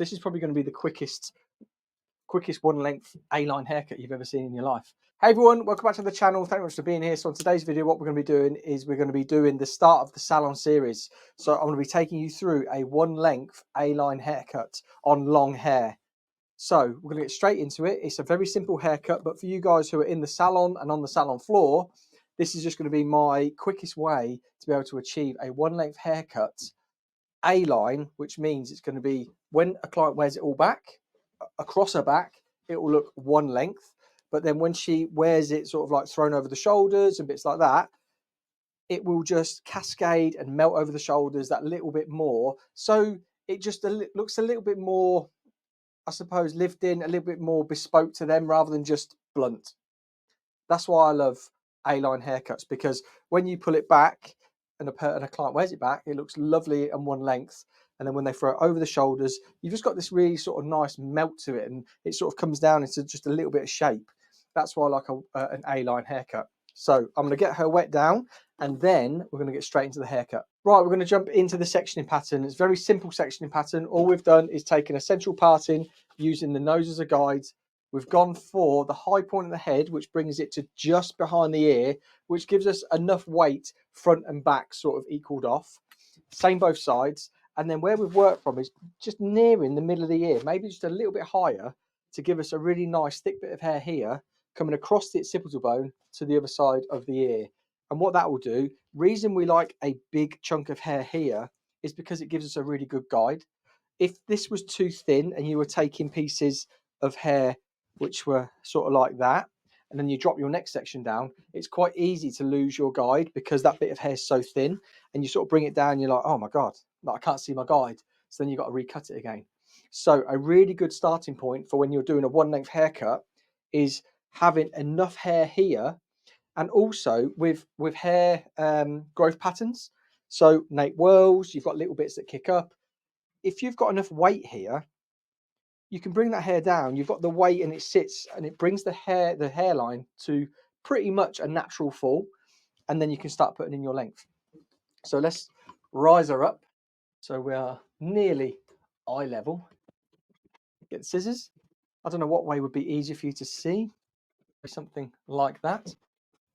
This is probably going to be the quickest one length A-line haircut you've ever seen in your life. Hey everyone, welcome back to the channel. Thank you much for being here. So on today's video, what we're going to be doing is we're going to be doing the start of the salon series. So I'm going to be taking you through a one length A-line haircut on long hair. So we're going to get straight into it. It's a very simple haircut, but for you guys who are in the salon and on the salon floor, this is just going to be my quickest way to be able to achieve a one length haircut A-line, which means it's going to be when a client wears it all back, across her back, it will look one length. But then when she wears it sort of like thrown over the shoulders and bits like that, it will just cascade and melt over the shoulders that little bit more. So it just looks a little bit more, I suppose, lived in, a little bit more bespoke to them rather than just blunt. That's why I love A-line haircuts, because when you pull it back and a client wears it back, it looks lovely and one length. And then when they throw it over the shoulders, you've just got this really sort of nice melt to it, and it sort of comes down into just a little bit of shape. That's why I like an A-line haircut. So I'm going to get her wet down, and then we're going to get straight into the haircut. Right, we're going to jump into the sectioning pattern. It's a very simple sectioning pattern. All we've done is taken a central parting using the nose as a guide. We've gone for the high point of the head, which brings it to just behind the ear, which gives us enough weight front and back sort of equaled off. Same both sides. And then where we've worked from is just nearing the middle of the ear, maybe just a little bit higher, to give us a really nice thick bit of hair here, coming across the occipital bone to the other side of the ear. And what that will do, reason we like a big chunk of hair here, is because it gives us a really good guide. If this was too thin and you were taking pieces of hair which were sort of like that, and then you drop your next section down, it's quite easy to lose your guide because that bit of hair is so thin, and you sort of bring it down, you're like, oh my God, like, I can't see my guide. So then you've got to recut it again. So a really good starting point for when you're doing a one length haircut is having enough hair here, and also with hair growth patterns. So nape whirls, you've got little bits that kick up. If you've got enough weight here, you can bring that hair down. You've got the weight and it sits and it brings the hairline to pretty much a natural fall, and then you can start putting in your length. So let's rise her up. So we are nearly eye level. Get the scissors. I don't know what way would be easier for you to see. Something like that.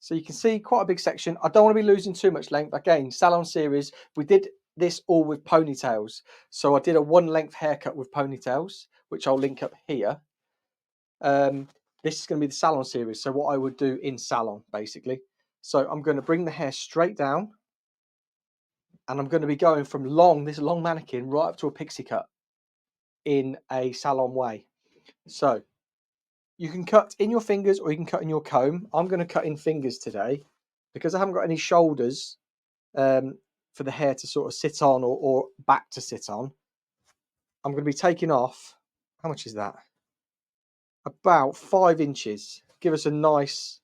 So you can see quite a big section. I don't want to be losing too much length. Again, salon series, we did this all with ponytails. So I did a one length haircut with ponytails, which I'll link up here. This is going to be the salon series. So what I would do in salon, basically. So I'm going to bring the hair straight down, and I'm going to be going from this long mannequin right up to a pixie cut in a salon way. So you can cut in your fingers or you can cut in your comb. I'm going to cut in fingers today because I haven't got any shoulders for the hair to sort of sit on or back to sit on. I'm going to be taking off, how much is that? About 5 inches. Give us a nice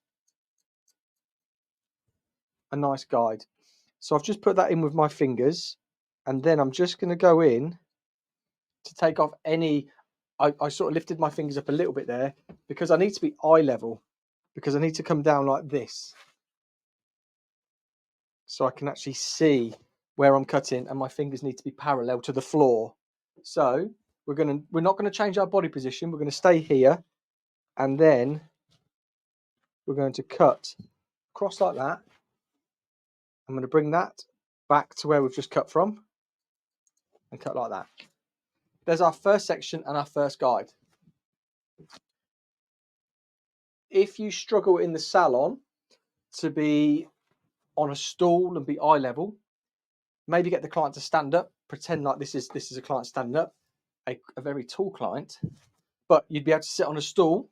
guide. So I've just put that in with my fingers, and then I'm just going to go in to take off any. I sort of lifted my fingers up a little bit there because I need to be eye level, because I need to come down like this so I can actually see where I'm cutting, and my fingers need to be parallel to the floor. So we're not going to change our body position. We're going to stay here, and then we're going to cut across like that. I'm going to bring that back to where we've just cut from and cut like that. There's our first section and our first guide. If you struggle in the salon to be on a stool and be eye level, maybe get the client to stand up, pretend like this is a client standing up, a very tall client, but you'd be able to sit on a stool,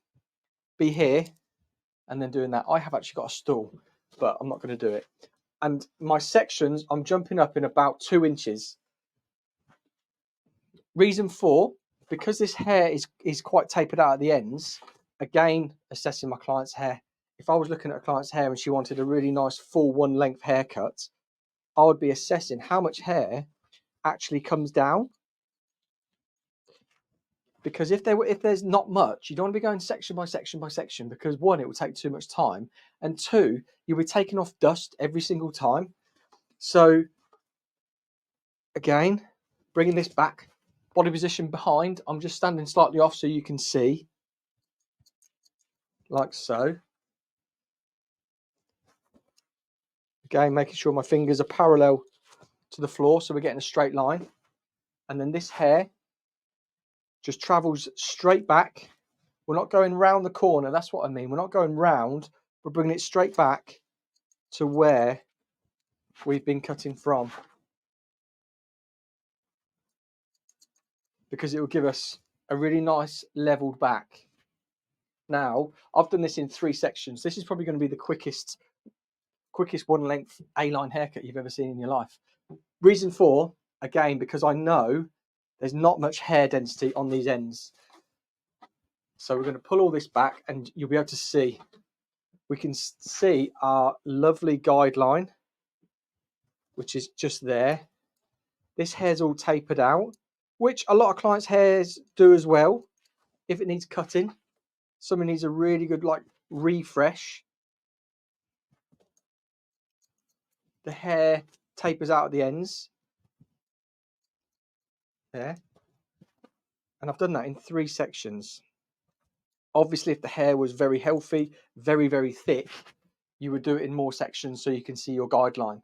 be here, and then doing that. I have actually got a stool, but I'm not going to do it. And my sections, I'm jumping up in about 2 inches. Reason for, because this hair is quite tapered out at the ends, again, assessing my client's hair. If I was looking at a client's hair and she wanted a really nice full one length haircut, I would be assessing how much hair actually comes down. Because if there's not much, you don't want to be going section by section by section, because one, it will take too much time, and two, you'll be taking off dust every single time. So again, bringing this back Body position behind, I'm just standing slightly off so you can see, like so. Again, making sure my fingers are parallel to the floor so we're getting a straight line. And then this hair just travels straight back. We're not going round the corner, that's what I mean. We're not going round, we're bringing it straight back to where we've been cutting from, because it will give us a really nice leveled back. Now, I've done this in 3 sections. This is probably going to be the quickest one length A-line haircut you've ever seen in your life. Reason for, again, because I know there's not much hair density on these ends. So we're going to pull all this back and you'll be able to see, we can see our lovely guideline, which is just there. This hair's all tapered out, which a lot of clients' hairs do as well. If it needs cutting, someone needs a really good like refresh. The hair tapers out at the ends there. And I've done that in 3 sections. Obviously, if the hair was very healthy, very, very thick, you would do it in more sections so you can see your guideline.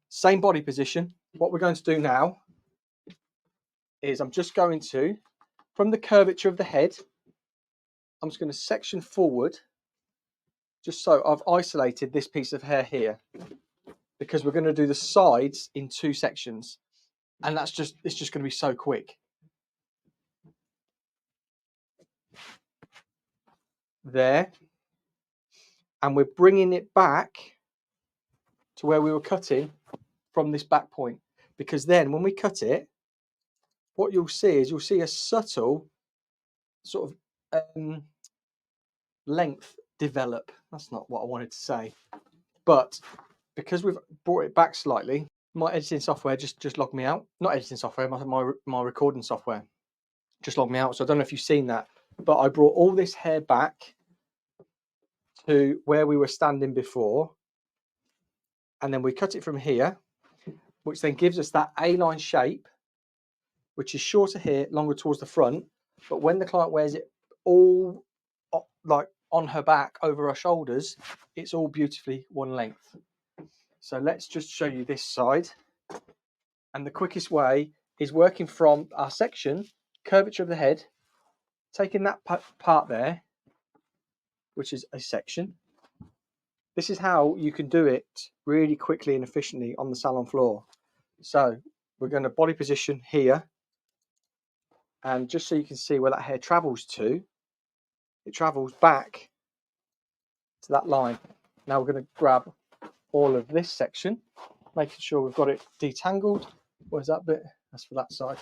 Same body position. What we're going to do now is I'm just going to, from the curvature of the head, I'm just going to section forward, just so I've isolated this piece of hair here, because we're going to do the sides in 2 sections. And it's just going to be so quick. There. And we're bringing it back to where we were cutting from this back point, because then when we cut it, what you'll see is you'll see a subtle sort of length develop. That's not what I wanted to say, but because we've brought it back slightly, my editing software just logged me out. Not editing software, my recording software just logged me out. So I don't know if you've seen that, but I brought all this hair back to where we were standing before, and then we cut it from here, which then gives us that A-line shape, which is shorter here, longer towards the front. But when the client wears it all like on her back, over her shoulders, it's all beautifully one length. So let's just show you this side. And the quickest way is working from our section, curvature of the head, taking that part there, which is a section. This is how you can do it really quickly and efficiently on the salon floor. So we're going to body position here. And just so you can see where that hair travels to, it travels back to that line. Now we're going to grab all of this section, making sure we've got it detangled. Where's that bit? That's for that side.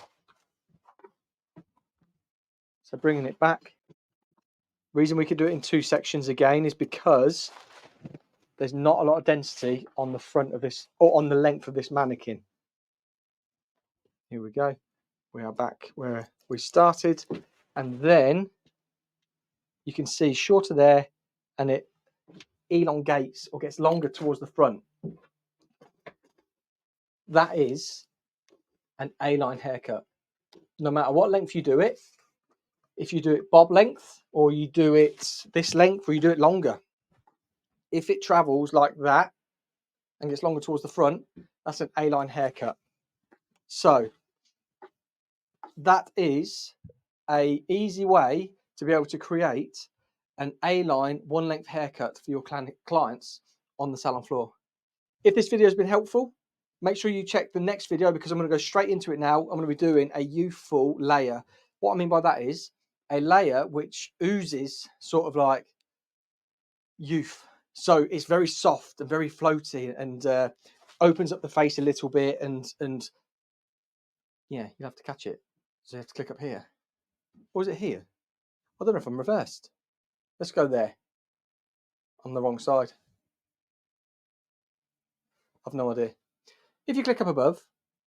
So bringing it back. Reason we could do it in 2 sections again is because there's not a lot of density on the front of this, or on the length of this mannequin. Here we go. We are back where we started, and then you can see shorter there, and it elongates or gets longer towards the front. That is an A-line haircut. No matter what length you do it, if you do it bob length, or you do it this length, or you do it longer, if it travels like that and gets longer towards the front, that's an A-line haircut. So that is a easy way to be able to create an A-line one length haircut for your clients on the salon floor. If this video has been helpful, make sure you check the next video, because I'm going to go straight into it now. I'm going to be doing a youthful layer. What I mean by that is a layer which oozes sort of like youth. So it's very soft and very floaty, and opens up the face a little bit, and yeah, you'll have to catch it. So you have to click up here. Or is it here? I don't know if I'm reversed. Let's go there. On the wrong side. I've no idea. If you click up above,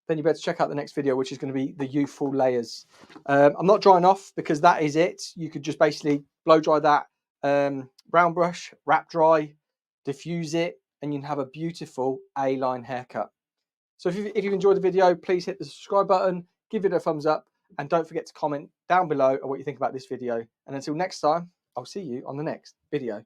then you better check out the next video, which is going to be the youthful layers. I'm not drying off, because that is it. You could just basically blow dry that brown brush, wrap dry, diffuse it, and you can have a beautiful A-line haircut. So if you've enjoyed the video, please hit the subscribe button, give it a thumbs up, And don't forget to comment down below on what you think about this video. And until next time, I'll see you on the next video.